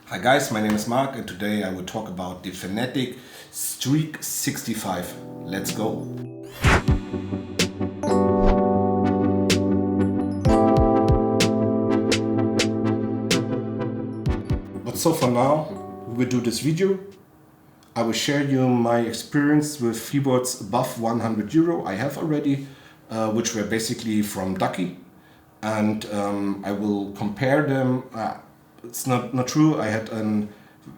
Hi guys, my name is Mark and today I will talk about the Fnatic STREAK65. Let's go! But so for now, we will do this video. I will share you my experience with keyboards above 100 euro I have already, which were basically from Ducky. And I will compare them. It's not true. I had a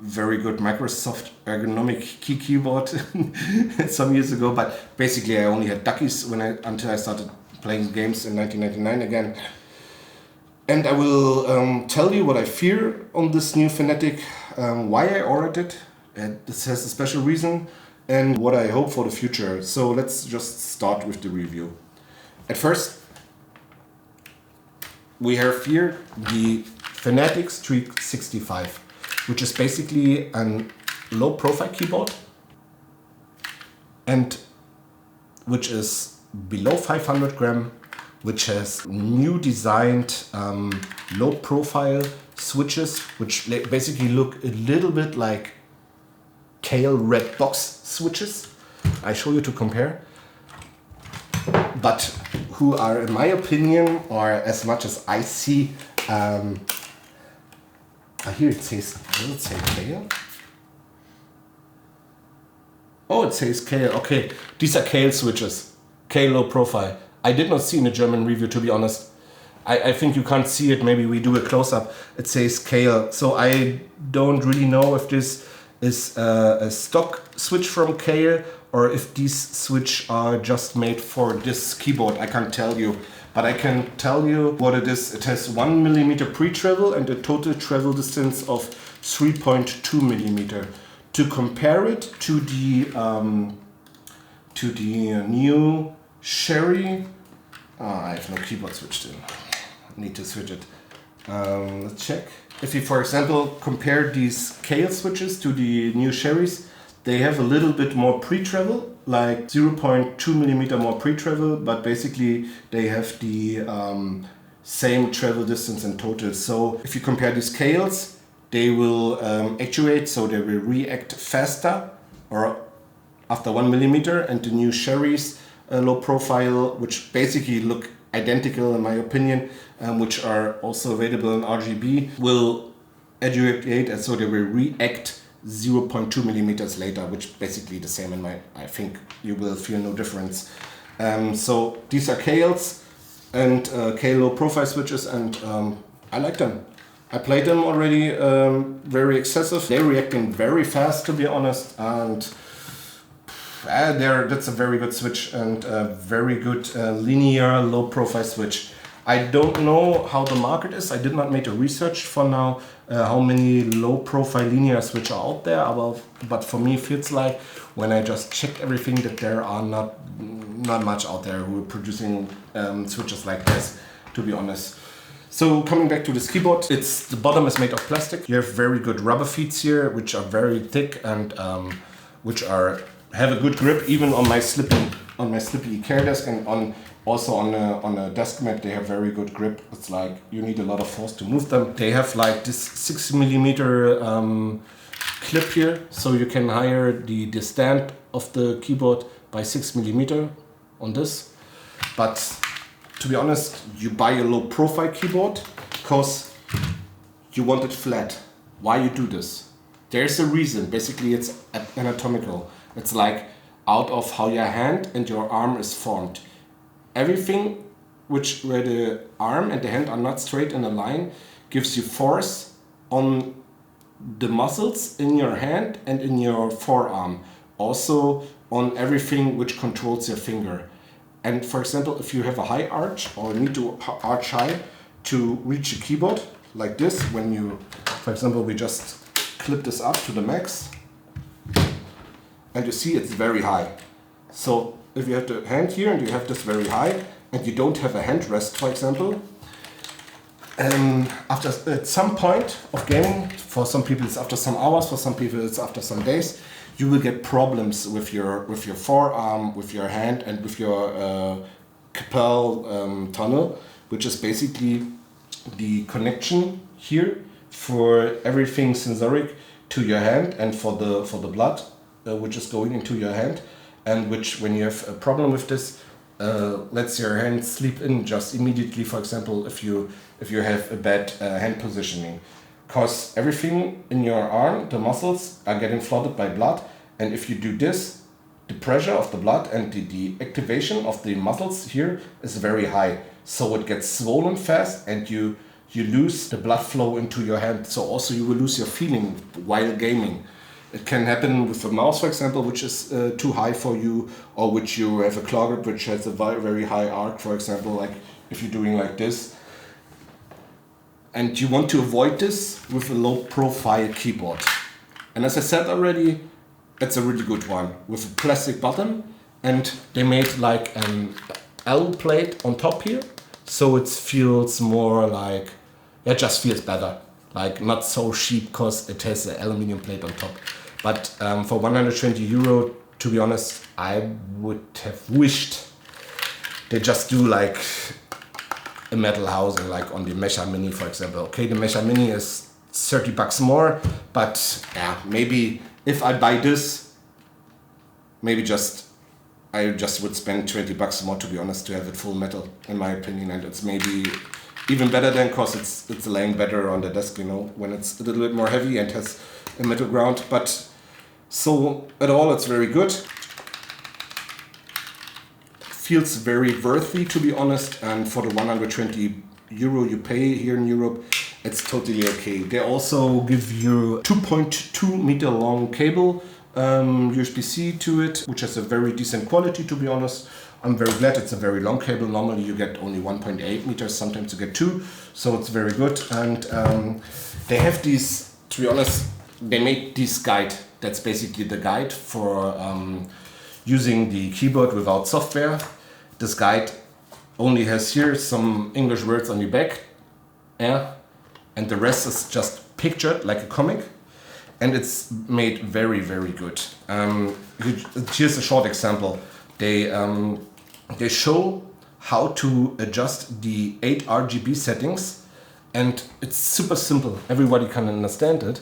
very good Microsoft ergonomic keyboard some years ago, but basically I only had Duckies until I started playing games in 1999 again. And I will tell you what I fear on this new Fnatic, why I ordered it, and this has a special reason, and what I hope for the future. So let's just start with the review. At first, we have here the Fnatic STREAK65, which is basically a low profile keyboard and which is below 500 gram, which has new designed low profile switches, which basically look a little bit like Kaihl red box switches. I show you to compare, but who are, in my opinion, or as much as I see, here it says, does it say Kaihl? Oh, it says Kaihl. Okay, these are Kaihl switches. Kaihl low profile. I did not see in a German review, to be honest. I think you can't see it. Maybe we do a close-up. It says Kaihl. So I don't really know if this is a stock switch from Kaihl or if these switch are just made for this keyboard. I can't tell you. But I can tell you what it is. It has 1 millimeter pre-travel and a total travel distance of 3.2 millimeter. To compare it to the new Sherry, I have no keyboard switched in. I need to switch it. Let's check. If you, for example, compare these Kaihl switches to the new Sherrys, they have a little bit more pre-travel, like 0.2 millimeter more pre-travel, but basically they have the same travel distance in total. So if you compare these Kaihls, they will actuate, so they will react faster or after 1 millimeter, and the new Sherry's low profile, which basically look identical in my opinion, which are also available in RGB, will actuate, and so they will react 0.2 millimeters later, which basically the same I think you will feel no difference. So these are Kaihls and Kaihl low profile switches, and I like them. I played them already, very excessive. They're reacting very fast, to be honest, and that's a very good switch and a very good linear low profile switch. I don't know how the market is. I did not make a research for now how many low profile linear switches are out there, but for me it feels like when I just checked everything that there are not much out there who are producing switches like this, to be honest. So coming back to this keyboard, the bottom is made of plastic. You have very good rubber feet here, which are very thick and which have a good grip even on my slippy care desk, and also on a desk mat. They have very good grip. It's like you need a lot of force to move them. They have like this 6 millimeter clip here, so you can higher the stand of the keyboard by 6 millimeter on this. But to be honest, you buy a low profile keyboard because you want it flat. Why you do this? There's a reason. Basically, it's anatomical. It's like out of how your hand and your arm is formed. Everything where the arm and the hand are not straight in a line gives you force on the muscles in your hand and in your forearm. Also on everything which controls your finger. And for example, if you have a high arch or need to arch high to reach a keyboard like this, when you, for example, we just clip this up to the max, and you see it's very high. So if you have the hand here and you have this very high and you don't have a hand rest, for example, at some point of gaming, for some people it's after some hours, for some people it's after some days, you will get problems with your forearm, with your hand, and with your carpal tunnel, which is basically the connection here for everything sensoric to your hand and for the blood which is going into your hand, and which, when you have a problem with this, lets your hand sleep in just immediately. For example, if you have a bad hand positioning, because everything in your arm, the muscles are getting flooded by blood, and if you do this, the pressure of the blood and the activation of the muscles here is very high, so it gets swollen fast and you lose the blood flow into your hand. So also you will lose your feeling while gaming. It can happen with a mouse, for example, which is too high for you, or which you have a claw grip which has a very high arc, for example, like if you're doing like this. And you want to avoid this with a low profile keyboard. And as I said already, it's a really good one with a plastic bottom, and they made like an L plate on top here, so it feels more like, it just feels better, like not so cheap because it has an aluminum plate on top. But for 120 euro, to be honest, I would have wished they just do like a metal housing, like on the Mesha Mini, for example. Okay, the Mesha Mini is 30 bucks more, but yeah, maybe if I buy this, maybe I just would spend 20 bucks more, to be honest, to have it full metal, in my opinion. And it's maybe even better then, because it's laying better on the desk, you know, when it's a little bit more heavy and has a metal ground. But so at all, it's very good. Feels very worthy, to be honest, and for the 120 euro you pay here in Europe, it's totally okay. They also give you 2.2 meter long cable, USB-C to it, which has a very decent quality, to be honest. I'm very glad. It's a very long cable. Normally you get only 1.8 meters, sometimes you get 2, so it's very good. And they have these, to be honest, they made this guide. That's basically the guide for using the keyboard without software. This guide only has here some English words on the back, yeah, and the rest is just pictured like a comic, and it's made very good. Here's a short example. They show how to adjust the 8 RGB settings, and it's super simple. Everybody can understand it.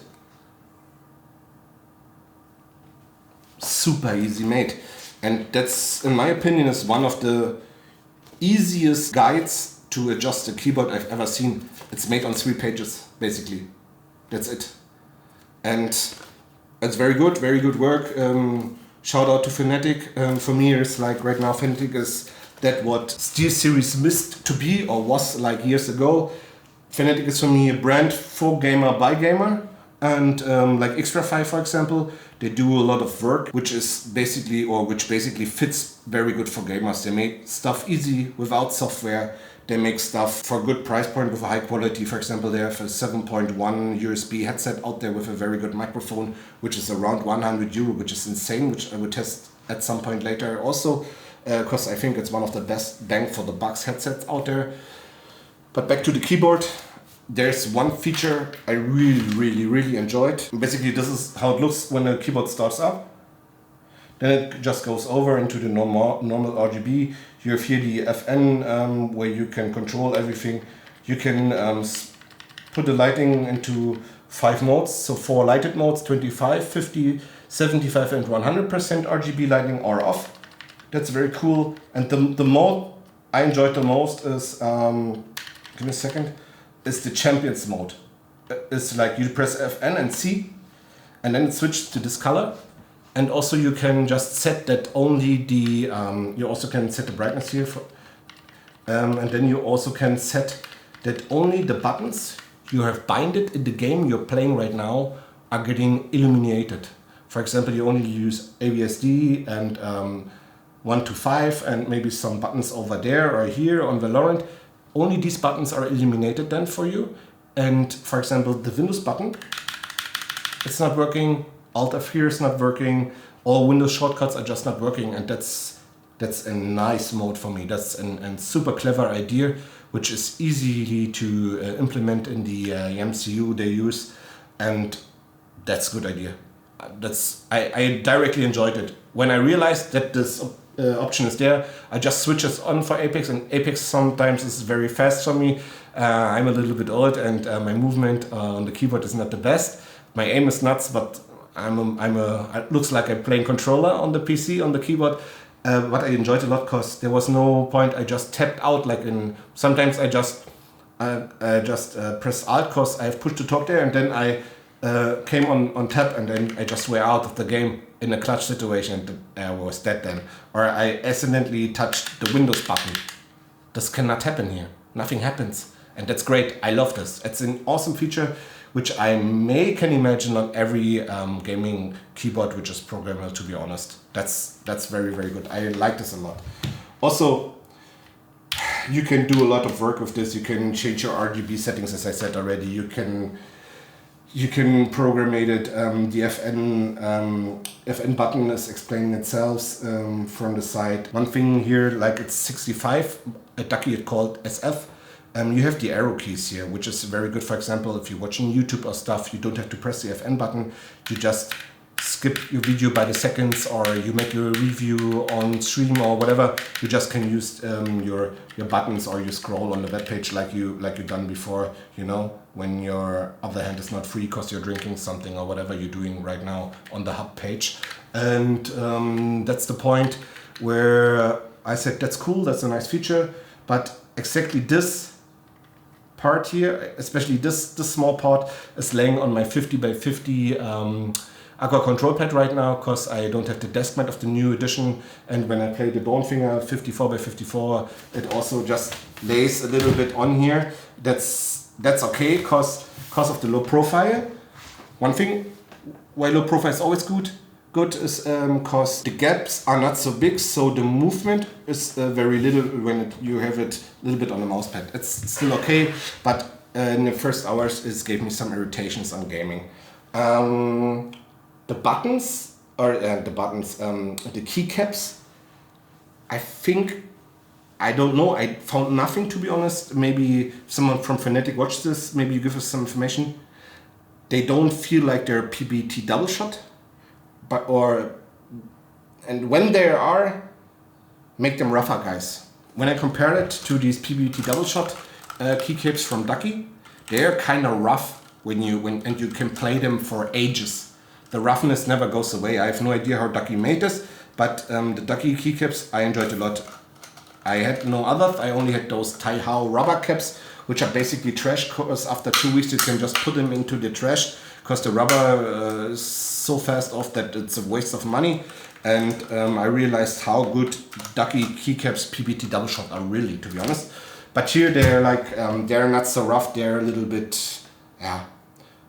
Super easy made. And that's, in my opinion, is one of the easiest guides to adjust a keyboard I've ever seen. It's made on 3 pages, basically. That's it. And it's very good work. Shout out to Fnatic. For me, it's like right now, Fnatic is that what SteelSeries missed to be, or was like years ago. Fnatic is for me a brand for gamer by gamer. And like Extra5, for example, they do a lot of work which basically fits very good for gamers. They make stuff easy without software. They make stuff for a good price point with a high quality. For example, they have a 7.1 USB headset out there with a very good microphone, which is around 100 euro, which is insane, which I would test at some point later also, because I think it's one of the best bang for the bucks headsets out there. But back to the keyboard. There's one feature I really enjoyed. Basically, this is how it looks when the keyboard starts up. Then it just goes over into the normal RGB. You have here the FN where you can control everything. You can put the lighting into 5 modes, so 4 lighted modes: 25, 50, 75 and 100% RGB lighting are off. That's very cool. And the mode I enjoyed the most is, give me a second, is the Champions mode. It's like you press FN and C, and then it switches to this color. And also you can just set that only the, you also can set the brightness here, and then you also can set that only the buttons you have binded in the game you're playing right now are getting illuminated. For example, you only use ABSD and 1 to 5 and maybe some buttons over there or here on Valorant. Only these buttons are illuminated then for you. And for example, the Windows button, it's not working. Alt F4 is not working. All Windows shortcuts are just not working. And that's a nice mode for me. That's a super clever idea, which is easily to implement in the MCU they use. And that's a good idea. I directly enjoyed it. When I realized that this option is there, I just switch it on for Apex, and Apex sometimes is very fast for me. I'm a little bit old and my movement on the keyboard is not the best. My aim is nuts, but it looks like I'm playing controller on the PC, on the keyboard. But I enjoyed a lot because there was no point. I just tapped out sometimes I just press Alt because I have push to talk there, and then I came on tap, and then I just were out of the game in a clutch situation, and I was dead then. Or I accidentally touched the Windows button. This cannot happen here. Nothing happens. And that's great. I love this. It's an awesome feature which I can imagine on every gaming keyboard which is programmable, to be honest. That's very, very good. I like this a lot. Also, you can do a lot of work with this. You can change your RGB settings, as I said already. You can program it. The FN button is explaining itself from the side. One thing here, like it's 65, at Ducky it's called SF. You have the arrow keys here, which is very good. For example, if you're watching YouTube or stuff, you don't have to press the FN button. You just skip your video by the seconds, or you make your review on stream or whatever. You just can use your buttons, or you scroll on the web page like you've done before. You know, when your other hand is not free because you're drinking something or whatever you're doing right now on the hub page. And that's the point where I said that's cool. That's a nice feature, but exactly this part here, especially this small part, is laying on my 50 by 50 Aqua control pad right now because I don't have the desk mat of the new edition, and when I play the Bone Finger 54 by 54, it also just lays a little bit on here. That's okay because of the low profile. One thing why low profile is always good is because the gaps are not so big, so the movement is very little when you have it a little bit on the mouse pad. It's still okay, but in the first hours it gave me some irritations on gaming. The buttons, the keycaps, I don't know, I found nothing, to be honest. Maybe someone from Fnatic watched this, maybe you give us some information. They don't feel like they're PBT double shot. And when they are, make them rougher, guys. When I compare it to these PBT double shot keycaps from Ducky, they're kind of rough and you can play them for ages. The roughness never goes away. I have no idea how Ducky made this, but the Ducky keycaps I enjoyed a lot. I had no others. I only had those Kaihl rubber caps, which are basically trash, because after 2 weeks you can just put them into the trash, because the rubber is so fast off that it's a waste of money. And I realized how good Ducky keycaps PBT double shot are, really, to be honest. But here they're like they're not so rough. They're a little bit, yeah.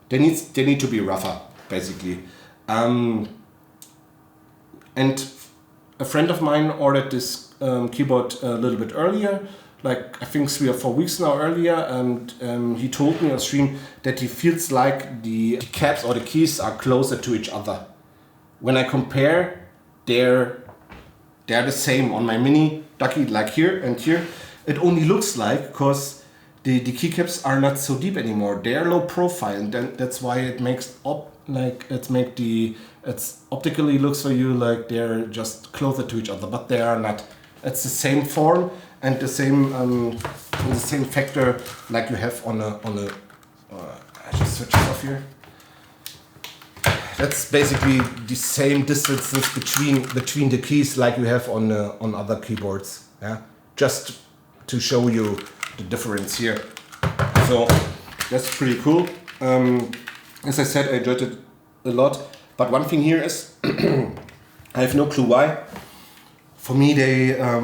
They need to be rougher, basically. And a friend of mine ordered this keyboard a little bit earlier, like I think 3 or 4 weeks now earlier, and he told me on stream that he feels like the caps or the keys are closer to each other. When I compare, they're the same on my mini Ducky, like here and here. It only looks like, because the keycaps are not so deep anymore. They're low profile, and then that's why it makes it's optically looks for you like they're just closer to each other, but they are not. It's the same form and the same factor like you have on a I just switch it off here. That's basically the same distances between the keys like you have on other keyboards. Yeah, just to show you the difference here. So that's pretty cool. As I said, I enjoyed it a lot. But one thing here is, I have no clue why. For me, they are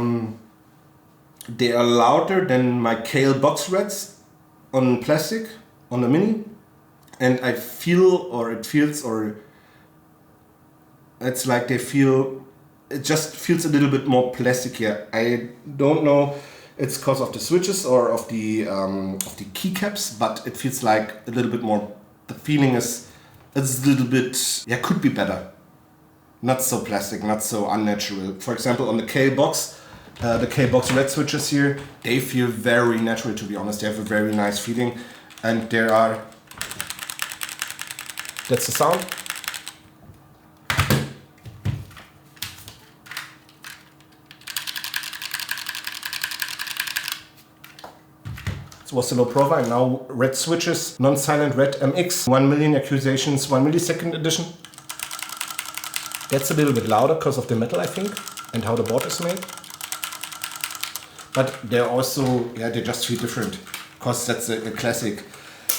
louder than my Kaihl box reds on plastic, on the mini. And I feel, it's like it just feels a little bit more plastic here. I don't know, it's because of the switches or of the keycaps, but it feels like a little bit more, the feeling is, it's a little bit, yeah, could be better. Not so plastic, not so unnatural. For example, on the Kaihl box red switches here, they feel very natural, to be honest. They have a very nice feeling. And that's the sound. It's was the low profile. Now red switches, non-silent red MX, 1 million accusations, 1 millisecond edition. That's a little bit louder because of the metal, I think, and how the board is made. But they're also, yeah, they just feel different because that's a classic.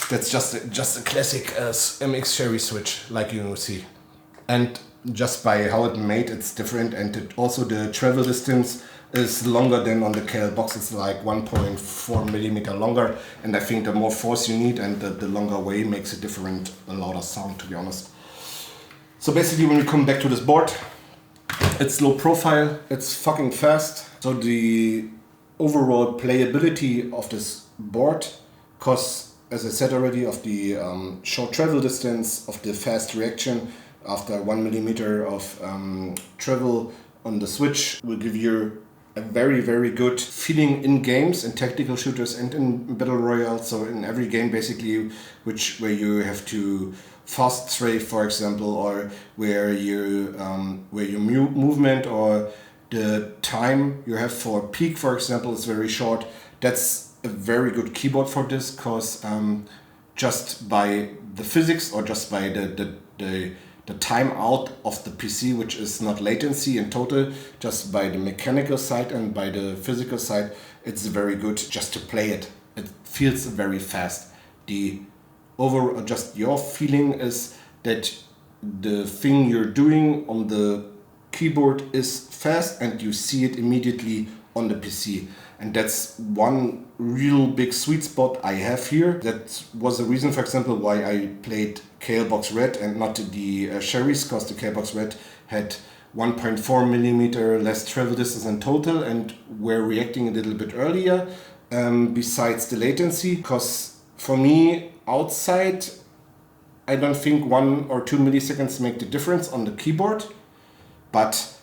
That's just a classic MX Cherry switch, like you see. And just by how it's made, it's different. And also the travel distance is longer than on the Kaihl box. It's like 1.4 millimeter longer. And I think the more force you need and the longer way makes a different, a louder sound, to be honest. So basically, when we come back to this board, it's low profile, it's fucking fast. So the overall playability of this board, because as I said already, of the short travel distance, of the fast reaction after 1 millimeter of travel on the switch, will give you a very, very good feeling in games, in tactical shooters and in battle royale. So in every game basically, where you have to fast strafe, for example, or where your movement or the time you have for peak, for example, is very short. That's a very good keyboard for this, because just by the physics or just by the time out of the PC, which is not latency in total, just by the mechanical side and by the physical side, it's very good just to play it. It feels very fast. Just your feeling is that the thing you're doing on the keyboard is fast and you see it immediately on the PC. And that's one real big sweet spot I have here. That was the reason, for example, why I played Kaihl Box Red and not the Cherries, because the Kaihl Box Red had 1.4 millimeter less travel distance in total and were reacting a little bit earlier, besides the latency. Because for me, outside, I don't think 1 or 2 milliseconds make the difference on the keyboard, but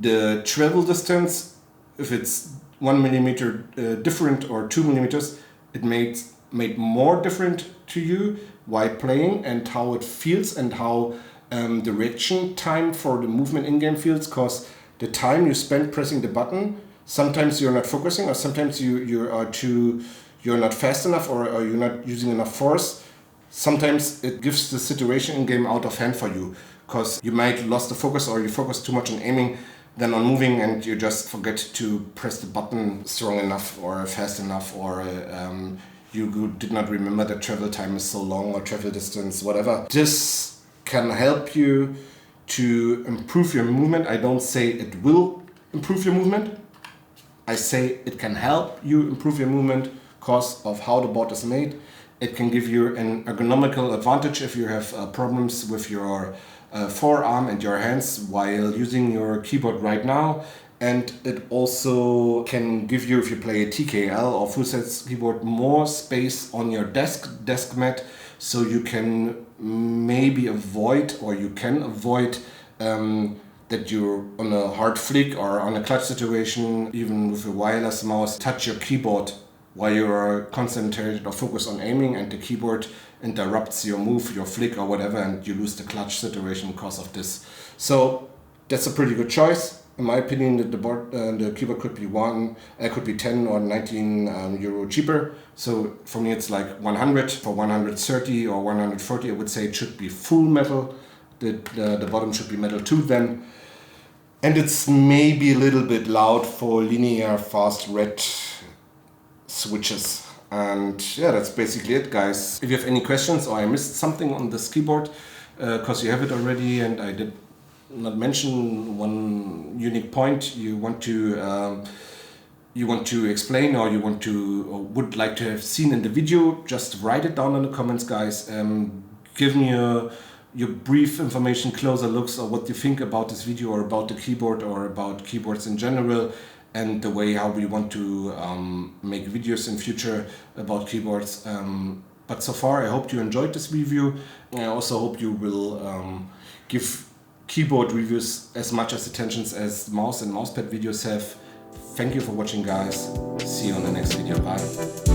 the travel distance, if it's 1 millimeter different or 2 millimeters, it made more different to you while playing and how it feels and how the reaction time for the movement in-game feels, because the time you spend pressing the button, sometimes you're not focusing, or sometimes you're not fast enough, or you're not using enough force. Sometimes it gives the situation in-game out of hand for you, because you might lost the focus or you focus too much on aiming than on moving, and you just forget to press the button strong enough or fast enough, or you did not remember that travel time is so long, or travel distance, whatever. This can help you to improve your movement. I don't say it will improve your movement. I say it can help you improve your movement because of how the board is made. It can give you an ergonomical advantage if you have problems with your forearm and your hands while using your keyboard right now. And it also can give you, if you play a TKL or full set keyboard, more space on your desk mat, so you can maybe avoid, or you can avoid that you're on a hard flick or on a clutch situation, even with a wireless mouse, touch your keyboard while you're concentrated or focused on aiming, and the keyboard interrupts your move, your flick or whatever, and you lose the clutch situation because of this. So that's a pretty good choice. In my opinion, the keyboard could be 10 or 19 euro cheaper. So for me, it's like 100. For 130 or 140, I would say it should be full metal. The bottom should be metal too then. And it's maybe a little bit loud for linear fast red switches. And yeah, that's basically it, guys. If you have any questions or I missed something on this keyboard, because you have it already and I did not mention one unique point you want to explain, or you want to, or would like to have seen in the video, just write it down in the comments, guys. Give me your brief information, closer looks, or what you think about this video, or about the keyboard, or about keyboards in general, and the way how we want to make videos in future about keyboards. But so far, I hope you enjoyed this review. I also hope you will give keyboard reviews as much as attention as mouse and mousepad videos have. Thank you for watching, guys. See you on the next video. Bye.